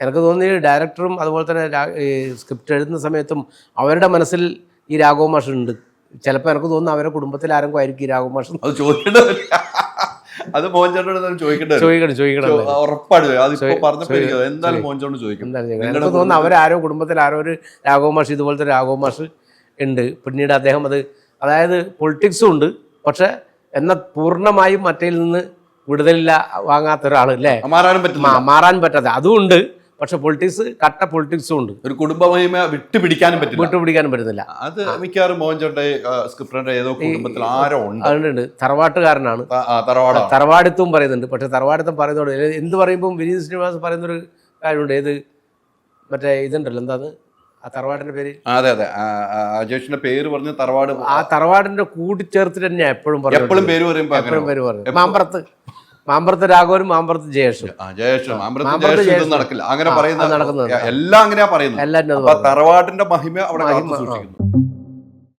എനിക്ക് തോന്നി ഡയറക്ടറും അതുപോലെ തന്നെ ഈ സ്ക്രിപ്റ്റ് എഴുതുന്ന സമയത്തും അവരുടെ മനസ്സിൽ ഈ രാഘവ മാഷ് ഉണ്ട്. ചിലപ്പോൾ എനിക്ക് തോന്നുന്നു അവരുടെ കുടുംബത്തിൽ ആരെങ്കിലും ആയിരിക്കും ഈ രാഘവ മാഷ്. അത് ചോദിക്കേണ്ടത് അത് മോഹൻചേട്ടനോട് ചോദിക്കണം. ഉറപ്പാണ് എന്തായാലും മോഹൻചേട്ടനോട് ചോദിക്കും. എനിക്ക് തോന്നുന്നു അവരാരോ കുടുംബത്തിൽ ആരോ ഒരു രാഘവ മാഷ് ഇതുപോലത്തെ രാഘവ മാഷ് ഉണ്ട്. പിന്നീട് അദ്ദേഹം അതായത് പൊളിറ്റിക്സും ഉണ്ട്, പക്ഷെ എന്നാൽ പൂർണ്ണമായും മറ്റേൽ നിന്ന് വിടുതലില്ല വാങ്ങാത്ത ഒരാൾ അല്ലേ, മാറാൻ പറ്റാതെ അതുകൊണ്ട്. പക്ഷെ പൊളിറ്റിക്സ് കട്ട പൊളിറ്റിക്സും ഉണ്ട്. ഒരു കുടുംബമഹിമ വിട്ടുപിടിക്കാനും പറ്റുന്നില്ല. അത് മിക്കവാറും മോഹൻചേട്ടന്റെ സ്ക്രിപ്റ്റിന്റെ ഏതോ കുടുംബത്തിൽ ആരോ ഉണ്ട്. തറവാട്ടുകാരനാണ്, തറവാടിത്വം പറയുന്നുണ്ട്. പക്ഷെ തറവാടിത്തം പറയുന്നതോട് എന്ത് പറയുമ്പോൾ വിനീത് ശ്രീനിവാസൻ പറയുന്നൊരു കാര്യമുണ്ട്. ഏത് മറ്റേ ഇതുണ്ടല്ലോ, എന്താണ് ആ തറവാടിന്റെ പേര്? അതെ അജേഷിന്റെ പേര് പറഞ്ഞ് തറവാട്, ആ തറവാടിന്റെ കൂട്ടിച്ചേർത്തിട്ട് തന്നെയാ എപ്പോഴും പേര് പറയും. മാമ്പറത്ത് രാഘവനും മാമ്പറത്ത് ജയേഷും നടക്കില്ല അങ്ങനെ പറയുന്നത്. എല്ലാം അങ്ങനെയാ പറയുന്നത്. തറവാടിന്റെ മഹിമ അവിടെ സൂക്ഷിക്കുന്നു.